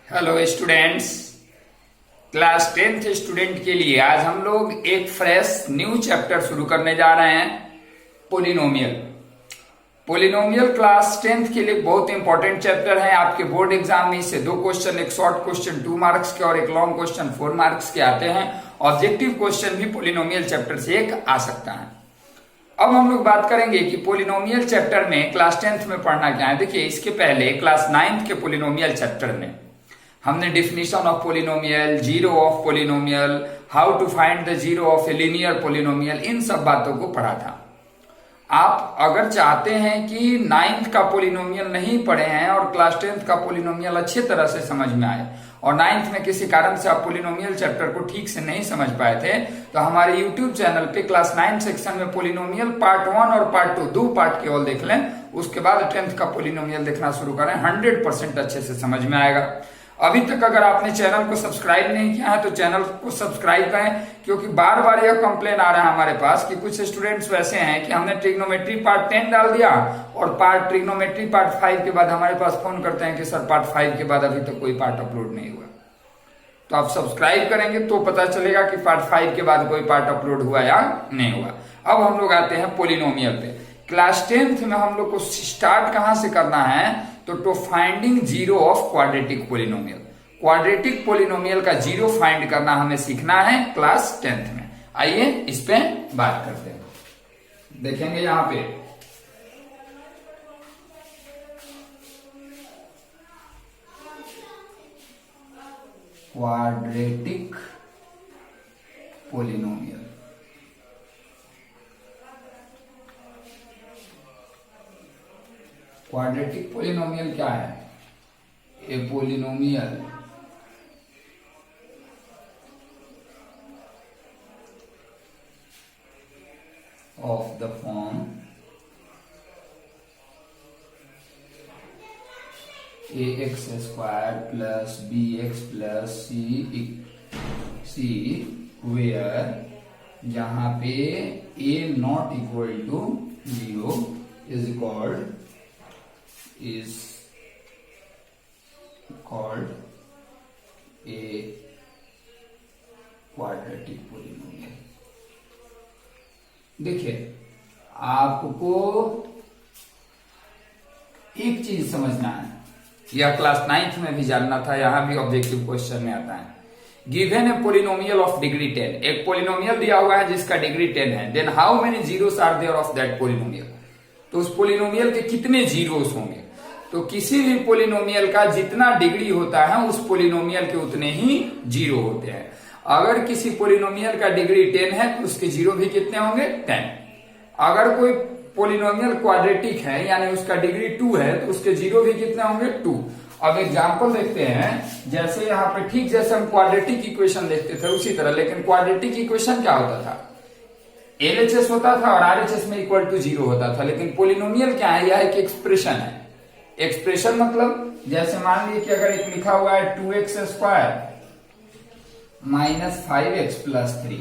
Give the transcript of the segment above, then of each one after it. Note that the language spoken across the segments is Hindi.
Hello students, class 10th student के लिए आज हम लोग एक फ्रेश न्यू चैप्टर शुरू करने जा रहे हैं। पोलिनोमियल। पोलिनोमियल क्लास 10th के लिए बहुत इंपॉर्टेंट चैप्टर है। आपके बोर्ड एग्जाम में इससे 2 क्वेश्चन, एक शॉर्ट क्वेश्चन 2 मार्क्स के और एक लॉन्ग क्वेश्चन 4 मार्क्स के आते हैं। ऑब्जेक्टिव क्वेश्चन भी पोलिनोमियल चैप्टर से एक आ सकता है। अब हम लोग बात करेंगे कि पोलिनोमियल चैप्टर में क्लास 10th में पढ़ना क्या है। देखिए, इसके पहले क्लास 9th के पोलिनोमियल चैप्टर में हमने definition of polynomial, zero of polynomial, how to find the zero of a linear polynomial, इन सब बातों को पढ़ा था। आप अगर चाहते हैं कि 9th का पोलिनोमियल नहीं पढ़े हैं और क्लास 10th का पोलिनोमियल अच्छी तरह से समझ में आए और 9th में किसी कारण से आप पोलिनोमियल चैप्टर को ठीक से नहीं समझ पाए थे, तो हमारे यूट्यूब चैनल पे क्लास 9 सेक्शन में पोलिनोमियल पार्ट 1 और पार्ट 2 2 पार्ट केवल देख लें। उसके बाद 10th का पोलिनोमियल देखना शुरू करें, 100% अच्छे से समझ में आएगा। अभी तक अगर आपने चैनल को सब्सक्राइब नहीं किया है तो चैनल को सब्सक्राइब करें, क्योंकि बार बार यह कंप्लेन आ रहा है हमारे पास कि कुछ स्टूडेंट्स वैसे हैं कि हमने ट्रिग्नोमेट्री पार्ट 10 डाल दिया और ट्रिग्नोमेट्री पार्ट 5 के बाद हमारे पास फोन करते हैं कि सर पार्ट 5 के बाद अभी तक कोई पार्ट अपलोड नहीं हुआ। तो आप सब्सक्राइब करेंगे तो पता चलेगा कि पार्ट 5 के बाद कोई पार्ट अपलोड हुआ या नहीं हुआ। अब हम लोग आते हैं पोलिनोमियल पे। क्लास 10th में हम लोग को स्टार्ट कहां से करना है, तो finding zero of quadratic polynomial. Quadratic polynomial का जीरो फाइंड करना हमें सीखना है क्लास 10th में। आइए इस पे बात करते हैं। देखेंगे यहां पे क्वाड्रेटिक पोलिनोमियल। क्वाड्रेटिक पोलिनोमियल क्या है? A polynomial of the form ax² plus bx plus c where जहां पे a not equal to 0 is called a quadratic polynomial। देखिए, आपको एक चीज समझना है, यह क्लास 9th में भी जानना था, यहां भी ऑब्जेक्टिव क्वेश्चन में आता है। Given A polynomial of degree 10, एक पोलिनोमियल दिया हुआ है जिसका डिग्री 10 है, then how many zeros are there of that polynomial. तो उस पोलिनोमियल के कितने जीरोस होंगे? तो किसी भी पोलिनोमियल का जितना डिग्री होता है उस पोलिनोमियल के उतने ही जीरो होते हैं। अगर किसी पोलिनोमियल का डिग्री 10 है तो उसके जीरो भी कितने होंगे? 10। अगर कोई पोलिनोमियल क्वाड्रेटिक है यानी उसका डिग्री 2 है तो उसके जीरो भी कितने होंगे? 2। अब एग्जांपल देखते हैं, जैसे यहाँ पे ठीक जैसे हम क्वाड्रेटिक इक्वेशन देखते थे उसी तरह, लेकिन क्वाड्रेटिक इक्वेशन क्या होता था? LHS होता था और RHS में इक्वल टू 0 होता था। लेकिन पोलिनोमियल क्या है? यह एक एक्सप्रेशन है। एक्सप्रेशन मतलब जैसे मान लीजिए कि अगर एक लिखा हुआ है 2x² माइनस 5x प्लस 3,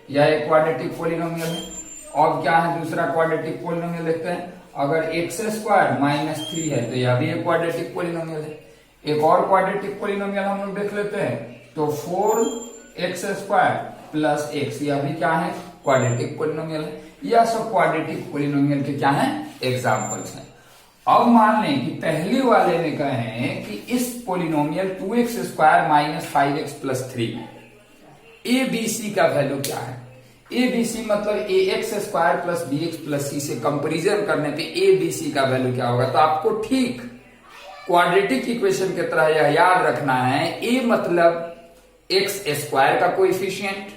यह एक क्वाड्रेटिक पोलिनोमियल है। अब क्या है दूसरा क्वाड्रेटिक पोलिनोमियल देखते हैं, अगर x² माइनस 3 है तो यह भी एक क्वाड्रेटिक पोलिनोमियल है। एक और क्वाड्रेटिक पोलिनोमियल हम लोग देख लेते हैं, तो 4x² प्लस x, यह भी क्या है? क्वाड्रेटिक पोलिनोमियल है। यह सब क्वाड्रेटिक पोलिनोमियल के क्या है? एग्जाम्पल्स हैं। अब मान लें कि पहले वाले में कहें कि इस polynomial 2x² minus 5x plus 3 में ABC का वैल्यू क्या है? ABC मतलब ax² plus bx plus c से कंपेरिजन करने पे ABC का वैल्यू क्या होगा? तो आपको ठीक क्वाड्रेटिक इक्वेशन की तरह यह याद रखना है, a मतलब x² का कोएफिशिएंट,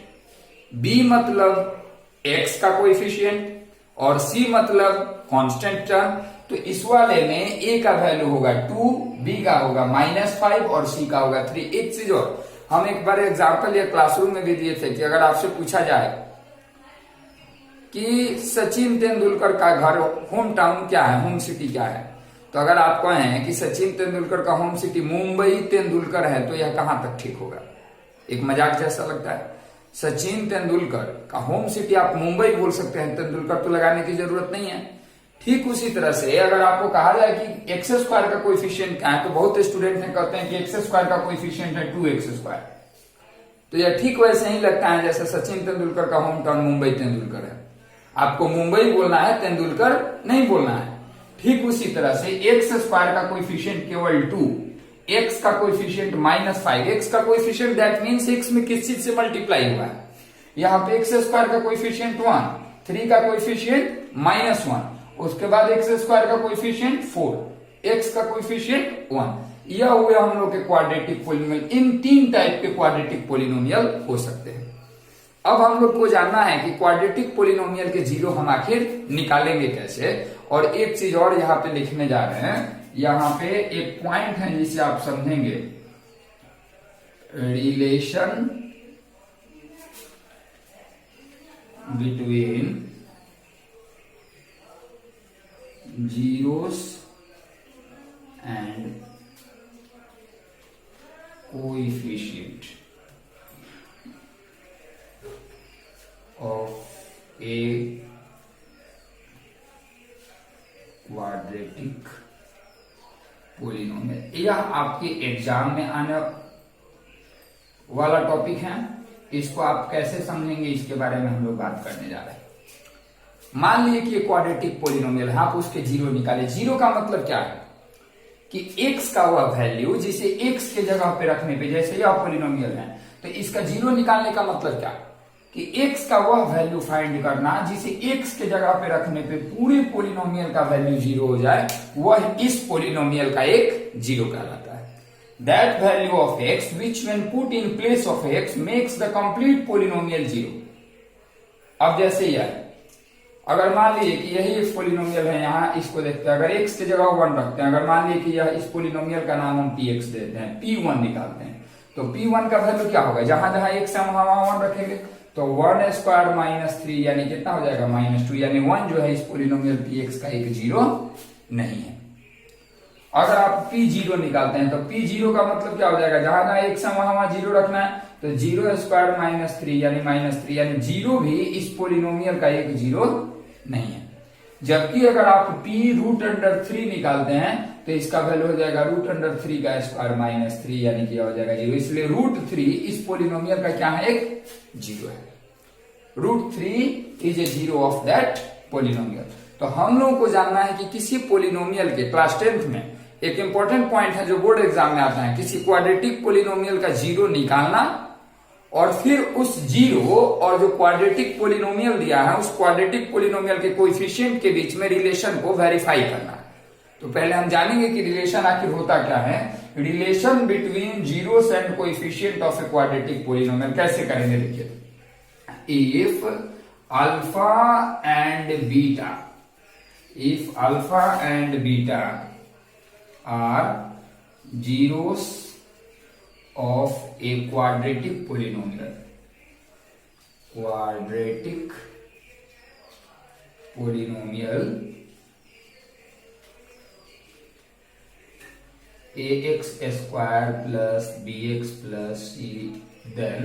b मतलब x का कोएफिशिएंट और c मतलब कांस्टेंट टर्म। तो इस वाले में a का वैल्यू होगा 2, b का होगा -5 और c का होगा 3। एक चीज और, हम एक बार एग्जांपल या क्लासरूम में भी दिए थे कि अगर आपसे पूछा जाए कि सचिन तेंदुलकर का घर, होम टाउन क्या है, होम सिटी क्या है, तो अगर आप कहें कि सचिन तेंदुलकर का होम सिटी मुंबई तेंदुलकर है, तो यह कहां तक ठीक होगा? एक मजाक जैसा लगता है। सचिन तेंदुलकर का होम सिटी आप मुंबई बोल सकते हैं, तेंदुलकर तो लगाने की जरूरत नहीं है। ठीक उसी तरह से अगर आपको कहा जाए कि एक्स स्क्वायर का कोएफिशिएंट क्या है, तो बहुत स्टूडेंट ने कहते हैं कि एक्स स्क्वायर का कोएफिशिएंट है 2x स्क्वायर। तो यह ठीक वैसे ही लगता है जैसे सचिन तेंदुलकर का होम टाउन मुंबई तेंदुलकर है, आपको मुंबई बोलना है, तेंदुलकर नहीं बोलना है। ठीक उसी तरह से एक्स स्क्वायर का कोएफिशिएंट केवल 2, एक्स का कोएफिशिएंट -5, एक्स का कोएफिशिएंट दैट मींस एक्स में किस चीज से मल्टीप्लाई हुआ है, यहाँ पे एक्स स्क्वायर का कोएफिशिएंट 1, 3 का कोएफिशिएंट -1, उसके बाद एक्स स्क्वायर का कोएफिशिएंट 4, एक्स का कोएफिशिएंट 1। यह हुए हम लोग के क्वाड्रेटिक पोलिनोमियल। इन 3 टाइप के क्वाड्रेटिक पोलिनोमियल हो सकते हैं। अब हम लोग को जानना है कि क्वाड्रेटिक पोलिनोमियल के जीरो हम आखिर निकालेंगे कैसे। और एक चीज और यहाँ पे लिखने जा रहे हैं, यहाँ पे एक पॉइंट है जिसे आप समझेंगे, relation between zeros and coefficient of a quadratic polynomial। यह आपके एग्जाम में आने वाला टॉपिक है, इसको आप कैसे समझेंगे इसके बारे में हम लोग बात करने जा रहे हैं। मान लीजिए कि क्वाड्रेटिक पोलिनोमियल है, आप उसके जीरो निकाले। जीरो का मतलब क्या है कि x का वह वैल्यू जिसे x के जगह पे रखने पे, जैसे यह पोलिनोमियल है तो इसका जीरो निकालने का मतलब क्या कि x का वह वैल्यू फाइंड करना जिसे x के जगह पे रखने पे पूरे पोलिनोमियल का वैल्यू जीरो हो जाए, वह इस पोलिनोमियल का एक जीरो कहलाता है। That value of x which when put in place of x makes the complete polynomial zero. अब जैसे यह अगर मान लीजिए कि यही एक पोलिनोमियल है, यहाँ इसको देखते हैं, अगर x की जगह 1 रखते हैं, अगर मान लीजिए कि यह इस पोलिनोमियल का नाम हम px देते हैं, p1 निकालते हैं, तो p1 का वैल्यू क्या होगा, जहां जहां x है वहां 1 रखेंगे, तो 1 स्क्वायर -3 यानी कितना हो जाएगा -2, यानी 1 जो है इस पोलिनोमियल px का एक जीरो नहीं है। अगर आप p0 निकालते हैं तो p0 का मतलब क्या हो जाएगा, जहां जहां x है वहां जीरो रखना है, तो 0 स्क्वायर -3 यानी -3, यानी जीरो भी इस पोलिनोमियल का एक जीरो नहीं है। जबकि अगर आप p√3 निकालते हैं तो इसका वैल्यू हो जाएगा √3 का स्क्वायर -3 यानी कि हो जाएगा जीरो। इसलिए √3 इस पोलिनोमियल का क्या है, एक जीरो है। √3 is a zero of that polynomial. तो हम लोगों को जानना है कि किसी पोलिनोमियल के क्लास 10th में एक इंपॉर्टेंट पॉइंट है जो बोर्ड एग्जाम में आता है, किसी क्वाड्रेटिक पोलिनोमियल का जीरो निकालना और फिर उस जीरो और जो क्वाड्रेटिक पोलिनोमियल दिया है उस क्वाड्रेटिक पोलिनोमियल के कोएफिशिएंट के बीच में रिलेशन को वेरीफाई करना। तो पहले हम जानेंगे कि रिलेशन आखिर होता क्या है। Relation between zeros and coefficient of a quadratic polynomial कैसे करेंगे, देखिए। If alpha and beta are zeros of a quadratic polynomial ax square plus bx plus c, then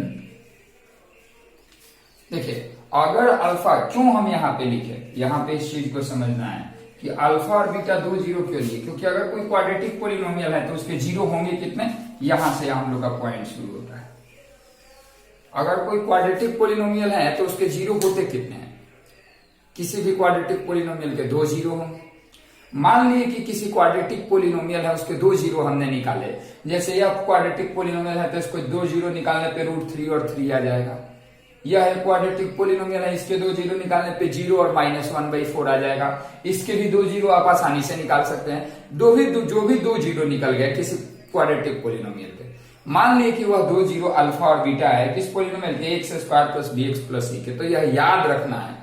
देखिए अगर अल्फा, क्यों हम यहाँ पे लिखे, यहाँ पे इस चीज को समझना है कि अल्फा और बीटा दो जीरो क्यों लिए, क्योंकि अगर कोई क्वाड्रेटिक पोलिनोमियल है तो उसके जीरो होंगे कितने, यहां से हम लोग का पॉइंट शुरू होता है। अगर कोई क्वाड्रेटिक पोलिनोमियल है तो उसके जीरो होते कितने हैं, किसी भी क्वाड्रेटिक पोलिनोमियल के दो जीरो होंगे। मान लीजिए कि किसी क्वाड्रेटिक पोलिनोमियल है उसके दो जीरो हमने निकाले, जैसे यह क्वाड्रेटिक पोलिनोमियल है तो इसको दो जीरो निकालने पे √3 और 3 आ जाएगा। यह है क्वाड्रेटिक पोलिनोमियल है, इसके दो जीरो निकालने पे 0 और -1/4 आ जाएगा। इसके भी दो जीरो आप आसानी से निकाल सकते हैं। जो भी दो जीरो निकल गए किसी क्वाड्रेटिक पोलिनोमियल पे, मान लीजिए कि वह दो जीरो अल्फा और बीटा है किस पोलिनोमियल के, x square plus bx plus c के। तो यह याद रखना है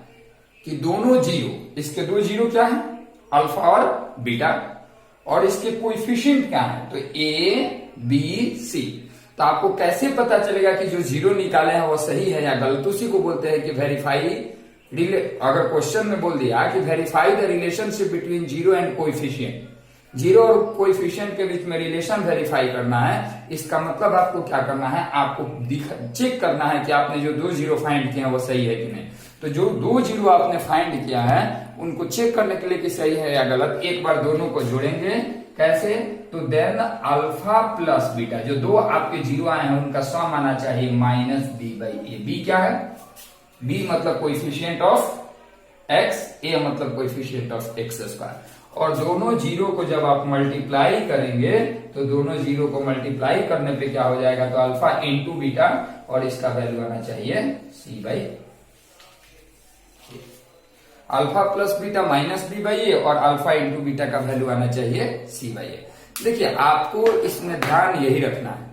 कि दोनों जीरो, इसके दो जीरो क्या है, अल्फा और बीटा, और इसके कोएफिशिएंट क्या है, तो a b c। तो आपको कैसे पता चलेगा कि जो जीरो निकाले हैं वो सही है या गलत, उसी को बोलते हैं कि वेरीफाई। अगर क्वेश्चन में बोल दिया कि verify the relationship between zero and coefficient, zero और कोएफिशिएंट के बीच में रिलेशन वेरीफाई करना है, इसका मतलब आपको क्या करना है, आपको चेक करना है कि आपने जो दो जीरो फाइंड किए हैं वो सही है कि नहीं। तो जो दो जीरो आपने फाइंड किया है उनको चेक करने के लिए कि सही है या गलत, एक बार दोनों को जोड़ेंगे। कैसे? तो देन अल्फा प्लस बीटा, जो दो आपके जीरो आए हैं उनका सम आना चाहिए minus B by A. B क्या है? बी मतलब कोएफिशिएंट ऑफ एक्स, ए मतलब कोएफिशिएंट ऑफ एक्स स्क्वायर। और दोनों जीरो को जब आप मल्टीप्लाई करेंगे तो दोनों जीरो को मल्टीप्लाई करने पे क्या हो जाएगा? तो अल्फा इंटू बीटा, और इसका वैल्यू आना चाहिए C by, alpha plus beta minus B by A, और अल्फा इंटू बीटा का वैल्यू आना चाहिए सी बाई ए। देखिए आपको इसमें ध्यान यही रखना है,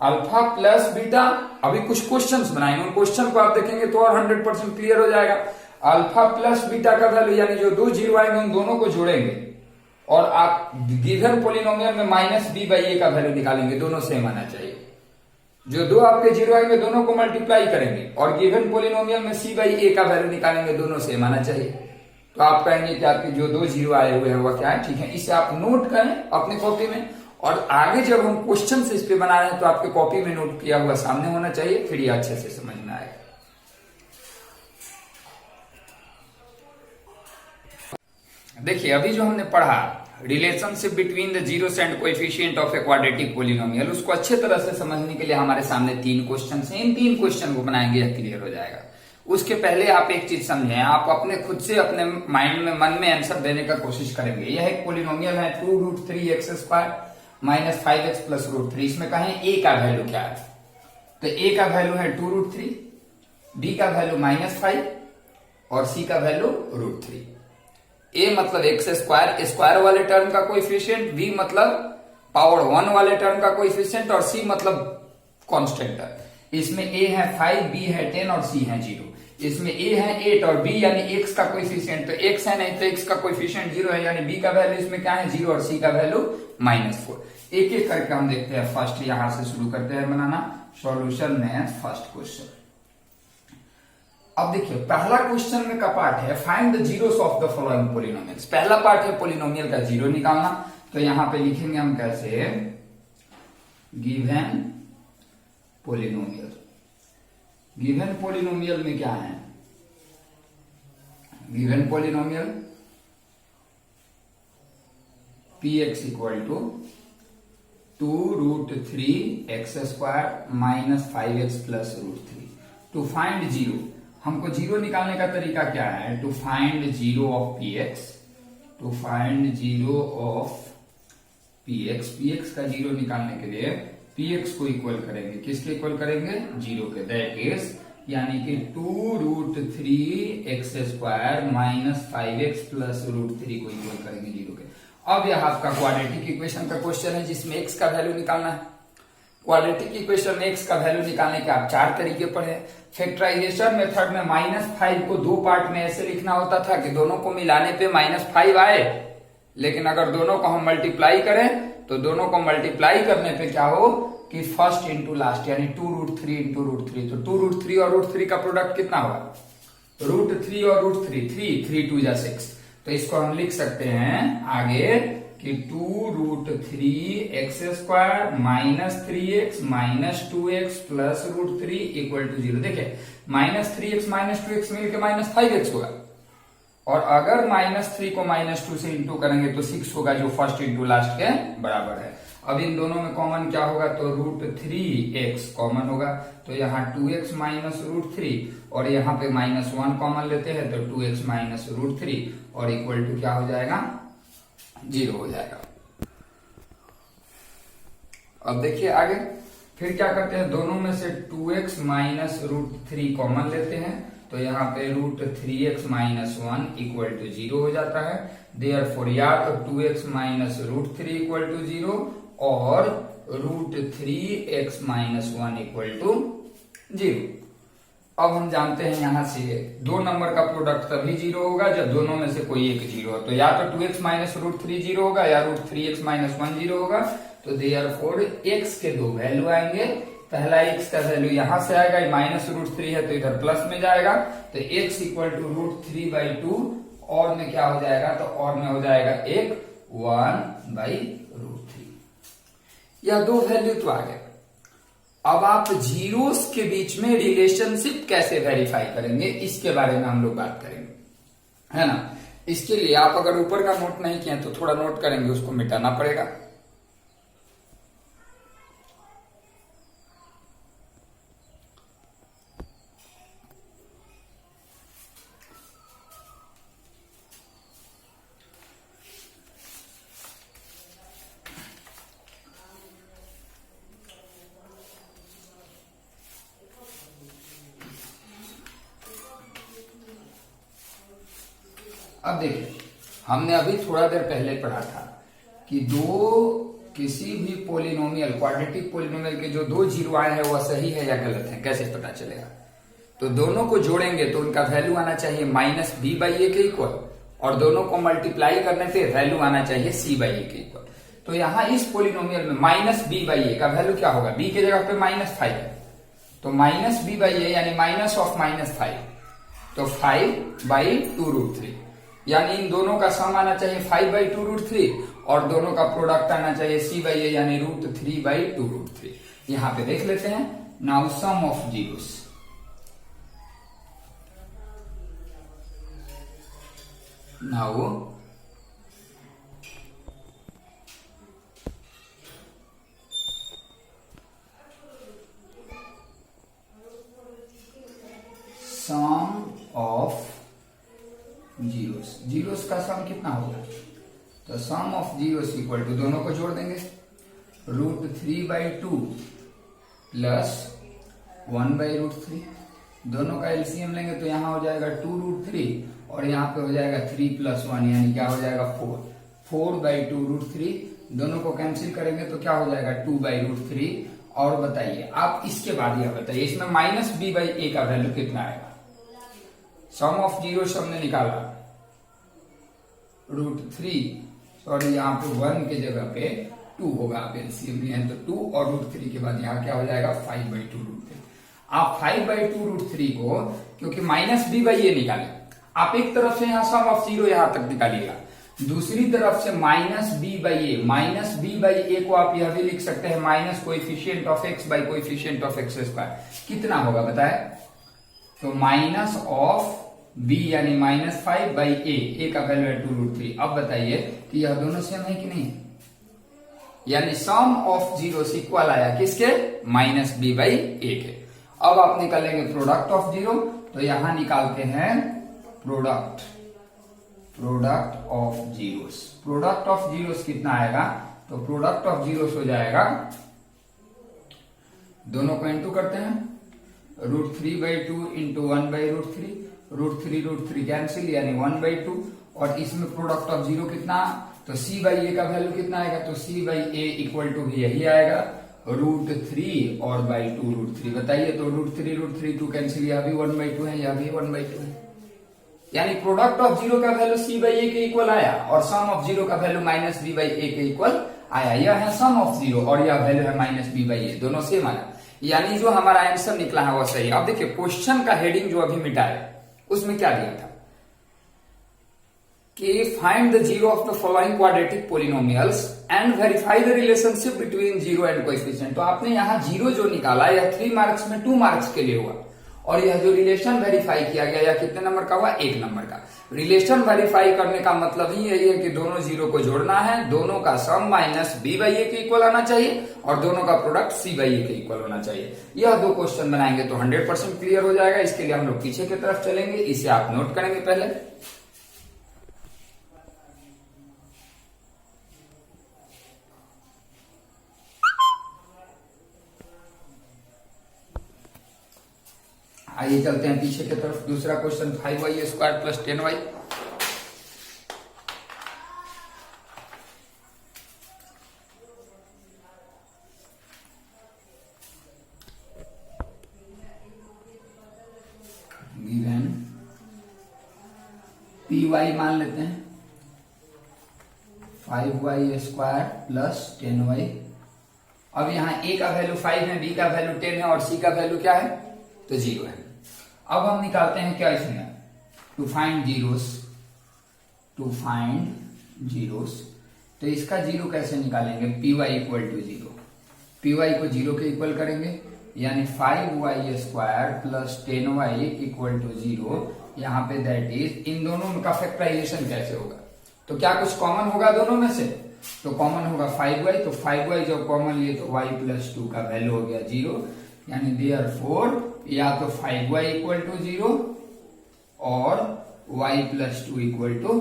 अल्फा प्लस बीटा। अभी कुछ क्वेश्चंस बनाएंगे, उन क्वेश्चन को आप देखेंगे तो और 100% क्लियर हो जाएगा। अल्फा प्लस बीटा का वैल्यू यानी जो दो जीरो आएंगे उन दोनों को जोड़ेंगे और आप गिवन पोलिनोमियल में माइनस बी बाई ए का वैल्यू निकालेंगे, दोनों सेम आना चाहिए। जो दो आपके जीरो आएंगे दोनों को मल्टीप्लाई करेंगे और गिवन पोलिनोमियल में सी बाई ए का वैल्यू निकालेंगे, दोनों सेम आना चाहिए। तो आप कहेंगे कि आपके जो दो जीरो आए हुए हैं वह क्या है? ठीक है, इसे आप नोट करें अपनी कॉपी में, और आगे जब हम क्वेश्चन इस पे बना रहे हैं तो आपके कॉपी में नोट किया हुआ सामने होना चाहिए, फिर ये अच्छे से समझ में आएगा। देखिए अभी जो हमने पढ़ा relationship between the zeros and coefficient of a quadratic polynomial, उसको अच्छे तरह से समझने के लिए हमारे सामने तीन क्वेश्चन हैं। इन तीन क्वेश्चन को बनाएंगे, यह क्लियर हो जाएगा। उसके पहले आप एक चीज समझें, आप अपने खुद से अपने माइंड में, मन में आंसर देने का कोशिश करेंगे। यह एक पोलिनोमियल है 2√3x² माइनस 5x प्लस √3। इसमें कहें ए का वैल्यू क्या है? तो ए का वैल्यू है 2√3, बी का वैल्यू -5 और सी का वैल्यू √3। ए मतलब एक्स स्क्वायर, स्क्वायर वाले टर्म का कोएफिशिएंट, बी मतलब पावर 1 वाले टर्म का कोएफिशिएंट, और सी मतलब कांस्टेंट टर्म। इसमें ए है 5, बी है 10 और सी है 0। इसमें ए है 8 और बी यानी एक्स का कोएफिशिएंट, तो एक्स है नहीं तो एक्स का कोएफिशिएंट 0 है, यानी बी का वैल्यू इसमें क्या है? 0 और सी का वैल्यू -4। एक एक करके हम देखते हैं। फर्स्ट यहां से शुरू करते हैं बनाना सॉल्यूशन में फर्स्ट क्वेश्चन। अब देखिए पहला क्वेश्चन में का पार्ट है find the zeros of the following polynomials. पहला पार्ट है पोलिनोमियल का जीरो निकालना। तो यहां पे लिखेंगे हम कैसे? Given polynomial. गिवन पोलिनोमियल में क्या है? Given polynomial px equal to 2√3x² minus 5x plus √3। To find zero, हमको जीरो निकालने का तरीका क्या है? To find zero of px, to find zero of px। px का जीरो निकालने के लिए px को इक्वल करेंगे, किसके इक्वल करेंगे? जीरो के। दैट इज यानी कि 2√3x² माइनस 5x प्लस √3 को इक्वल करेंगे जीरो के। अब यह आपका क्वाड्रेटिक इक्वेशन का क्वेश्चन है जिसमें x का वैल्यू निकालना है। क्वाड्रेटिक इक्वेशन में x का वैल्यू निकालने के आप चार तरीके पढ़े। फैक्टराइजेशन मेथड में -5 को दो पार्ट में ऐसे लिखना होता था कि दोनों को मिलाने पे -5 आए, लेकिन अगर दोनों को हम मल्टीप्लाई करें तो दोनों को मल्टीप्लाई करने पे क्या हो कि फर्स्ट इंटू लास्ट, यानी 2√3 इंटू √3। तो 2√3 और √3 का प्रोडक्ट कितना हुआ? √3 और √3, 3 2 जा 6। तो इसको हम लिख सकते हैं आगे कि 2√3x² minus 3x minus 2x plus √3 equal to 0। देखिए -3x माइनस 2x मिलकर -5x होगा, और अगर -3 को -2 से इंटू करेंगे तो 6 होगा, जो फर्स्ट इंटू लास्ट के बराबर है। अब इन दोनों में कॉमन क्या होगा? तो √3x कॉमन होगा, तो यहाँ 2x माइनस √3, और यहाँ पे -1 कॉमन लेते हैं तो 2x माइनस √3, और इक्वल टू क्या हो जाएगा? 0 हो जाएगा। अब देखिए आगे फिर क्या करते हैं, दोनों में से 2x माइनस √3 कॉमन लेते हैं, तो यहाँ पे √3x माइनस 1 इक्वल टू 0 हो जाता है। देयरफॉर या तो 2x माइनस √3 इक्वल टू 0 और √3x माइनस 1 इक्वल टू 0। अब हम जानते हैं यहां से दो नंबर का प्रोडक्ट तभी 0 होगा जब दोनों में से कोई एक 0 हो। तो या तो 2x माइनस √3 0 होगा या √3x माइनस 1 0 होगा। तो देयरफॉर x के दो वैल्यू आएंगे। पहला x का वैल्यू यहां से आएगा, -√3 है तो इधर प्लस में जाएगा, तो x इक्वल टू √3/2, और में क्या हो जाएगा? तो और में हो जाएगा 1/√3। यह दो वैल्यू तो आ गए। अब आप जीरोस के बीच में रिलेशनशिप कैसे वेरीफाई करेंगे, इसके बारे में हम लोग बात करेंगे। है ना। इसके लिए आप अगर ऊपर का नोट नहीं किए तो थोड़ा नोट करेंगे, उसको मिटाना पड़ेगा। अब देखिए, हमने अभी थोड़ा देर पहले पढ़ा था कि किसी भी पोलिनोमियल, क्वाड्रेटिक पोलिनोमियल के जो दो जीरो आए हैं वह सही है या गलत है, कैसे पता चलेगा। तो दोनों को जोड़ेंगे तो उनका वैल्यू आना चाहिए माइनस बी बाई ए के इक्वल, और दोनों को मल्टीप्लाई करने से वैल्यू आना चाहिए सी बाई ए के इक्वल। तो यहाँ इस पोलिनोमियल में माइनस बी बाई ए का वैल्यू क्या होगा, बी के जगह पे -5 है, तो माइनस बी बाई ए यानी माइनस ऑफ -5, तो 5/2√3, यानी इन दोनों का सम आना चाहिए 5/2√3 और दोनों का प्रोडक्ट आना चाहिए c/a यानी √3/2√3। यहां पे देख लेते हैं। Now sum of zeros, now sum of zeros, zeros का सम कितना होगा, तो sum of zeros equal to, दोनों को जोड़ देंगे, √3/2 प्लस 1/√3, दोनों का एलसीएम लेंगे तो यहाँ हो जाएगा 2√3 और यहाँ पे हो जाएगा 3 + 1 यानी क्या हो जाएगा 4/2√3, दोनों को कैंसिल करेंगे तो क्या हो जाएगा 2/√3। और बताइए आप इसके बाद यह बताइए, इसमें माइनस बी बाई ए का वैल्यू कितना आएगा। सम ऑफ जीरो हमने निकाला √3, सॉरी यहाँ पे 1 के जगह पे 2 होगा, आप एलसीएम लिए हैं तो 2 और √3 के बाद यहाँ क्या हो जाएगा 5/2√3। आप 5/2√3 को, क्योंकि माइनस बी बाई ए निकाले, आप एक तरफ से यहाँ सम ऑफ जीरो यहां तक निकालिएगा, दूसरी तरफ से माइनस बी बाई ए को आप यह भी लिख सकते हैं minus coefficient of x by coefficient of x square, कितना होगा बताए, तो माइनस ऑफ b यानी -5/a, ए का वैल्यू है 2√3। अब बताइए कि यह दोनों सेम है कि नहीं, यानी सम ऑफ जीरो इक्वल आया किसके, -b/a के। अब आप निकालेंगे प्रोडक्ट ऑफ जीरो, तो यहां निकालते हैं product of zeros. Product of zeros कितना आएगा, तो प्रोडक्ट ऑफ जीरोस हो जाएगा, दोनों को इनटू करते हैं, √3/2 इंटू 1/√3, √3 कैंसिल यानी 1/2, और इसमें प्रोडक्ट ऑफ जीरो कितना, तो c/a का वैल्यू कितना आएगा, तो c/a इक्वल टू भी यही आएगा √3 और /2√3। बताइए, तो √3 2 कैंसिल, यह भी 1/2 है, यह भी 1/2 है, यानी प्रोडक्ट ऑफ जीरो का वैल्यू c/a के इक्वल आया और सम ऑफ जीरो का वैल्यू -b/a के इक्वल आया। यह है सम ऑफ जीरो और यह वैल्यू है -b/a, दोनों सेम आया, यानी जो हमारा आंसर निकला है वो सही। अब देखिए क्वेश्चन का हेडिंग जो अभी मिटाया उसमें क्या दिया था कि find the zero of the following quadratic polynomials and verify the relationship between zero and coefficient. तो आपने यहाँ जीरो जो निकाला यह 3 मार्क्स में 2 मार्क्स के लिए हुआ, और यह जो रिलेशन वेरीफाई किया गया यह कितने नंबर का हुआ, 1 नंबर का। रिलेशन वेरीफाई करने का मतलब ही यही है कि दोनों जीरो को जोड़ना है, दोनों का सम -b/a के इक्वल आना चाहिए और दोनों का प्रोडक्ट c/a के इक्वल होना चाहिए। यह 2 क्वेश्चन बनाएंगे तो 100% क्लियर हो जाएगा। इसके लिए हम लोग पीछे की तरफ चलेंगे, इसे आप नोट करेंगे पहले। आइए चलते हैं पीछे की तरफ। दूसरा question 5y² + 10y। Given py मान लेते हैं 5y² + 10y। अब यहाँ a का वैल्यू 5 है, b का वैल्यू 10 है और c का वैल्यू क्या है, तो 0 है। अब हम निकालते हैं क्या इसमें, टू फाइंड जीरोस। तो इसका जीरो कैसे निकालेंगे, py = 0, py को 0 के इक्वल करेंगे, यानी 5y² + 10y = 0। यहाँ पे दैट इज, इन दोनों का फैक्टराइजेशन कैसे होगा, तो क्या कुछ कॉमन होगा दोनों में से, तो कॉमन होगा 5y, तो 5y जब कॉमन लिए तो y प्लस 2 का वैल्यू हो गया 0, यानी देयरफॉर या तो 5y इक्वल टू 0 और y प्लस 2 इक्वल टू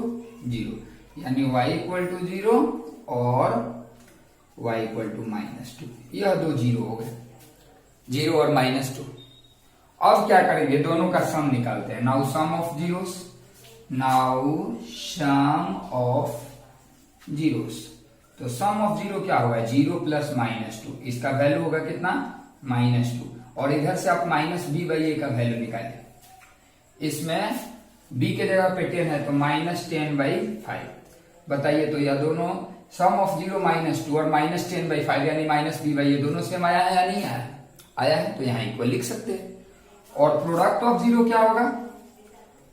0, यानी y इक्वल टू 0 और y इक्वल टू -2, यह दो 0 हो गए, 0 और -2। अब क्या करेंगे, दोनों का सम निकालते हैं। Now sum of zeros, now sum of zeros, तो सम ऑफ 0 क्या होगा, 0 प्लस -2, इसका वैल्यू होगा कितना, -2, और इधर से आप -b/a का वैल्यू निकालें, इसमें b के जगह पे 10 है तो -10/5, बताइए तो यह दोनों सम ऑफ 0 -2 और -10/5 यानी -b/a दोनों सेम आया है या नहीं आया, आया है, तो यहां इक्वल लिख सकते हैं। और प्रोडक्ट ऑफ 0 क्या होगा,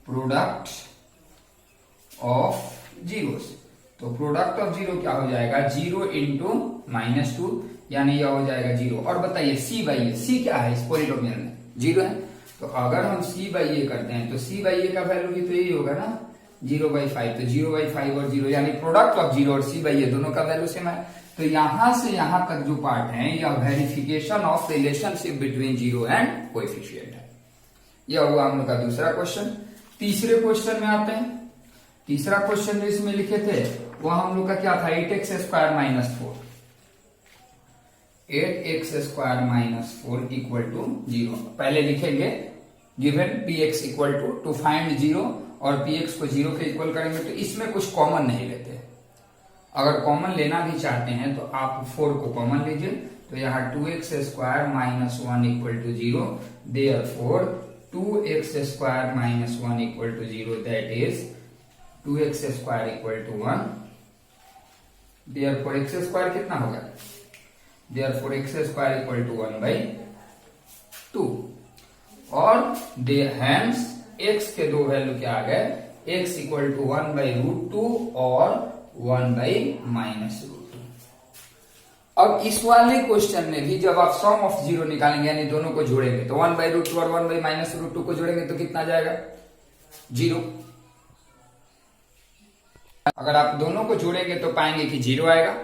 प्रोडक्ट ऑफ जीरोस, तो प्रोडक्ट ऑफ 0 क्या हो जाएगा, 0 इंटू -2, यानी यह हो जाएगा 0। और बताइए c/a, c क्या है इस पॉलिनोमियल में, 0 है, तो अगर हम c/a करते हैं तो c/a का वैल्यू भी तो यही होगा ना, 0/5, तो 0/5 और 0, यानी प्रोडक्ट ऑफ 0 और c/a दोनों का वैल्यू सेम है। तो यहां से यहां तक जो पार्ट है यह verification of relationship between 0 and coefficient है। यह हुआ हम लोग का दूसरा क्वेश्चन। तीसरे क्वेश्चन में आते हैं। तीसरा क्वेश्चन जो इसमें लिखे थे वो हम लोग का क्या था, 8x² - 4, 8x² - 4 इक्वल टू 0। पहले लिखेंगे given px equal to find 0 और px को 0 के इक्वल करेंगे, तो इसमें कुछ कॉमन नहीं लेते। अगर कॉमन लेना भी चाहते हैं तो आप 4 को कॉमन लीजिए, तो यहाँ 2x² - 1 equal to 0, therefore 2x² - 1 equal to 0, that is 2x² equal to 1, therefore x² कितना होगा, देयरफॉर x² इक्वल टू 1/2, और हैंस x के दो वैल्यू क्या आ गए, x इक्वल टू 1/√2 और 1/-√2। अब इस वाले क्वेश्चन में भी जब आप सम ऑफ 0 निकालेंगे यानी दोनों को जोड़ेंगे, तो 1/√2 और 1/-√2 को जोड़ेंगे तो कितना जाएगा, 0। अगर आप दोनों को जोड़ेंगे तो पाएंगे कि 0 आएगा,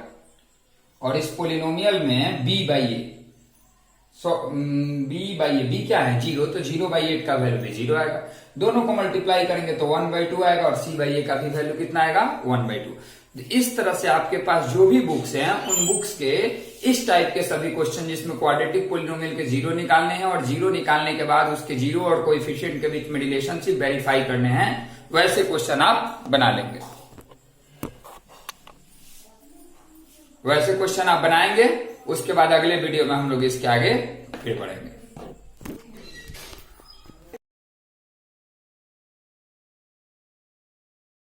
और इस पोलिनोमियल में b/a, b क्या है 0, तो 0/8 का वैल्यू भी 0 आएगा। दोनों को मल्टीप्लाई करेंगे तो 1/2 आएगा, और c/a का भी वैल्यू कितना आएगा, 1/2। इस तरह से आपके पास जो भी बुक्स हैं उन बुक्स के इस टाइप के सभी क्वेश्चन जिसमें क्वाड्रेटिक पोलिनोमियल के 0 निकालने हैं, और 0 निकालने के बाद उसके 0 और कोएफिशिएंट के बीच में रिलेशनशिप वेरीफाई करने हैं, वैसे क्वेश्चन आप बना लेंगे। वैसे क्वेश्चन आप बनाएंगे, उसके बाद अगले वीडियो में हम लोग इसके आगे फिर पढ़ेंगे।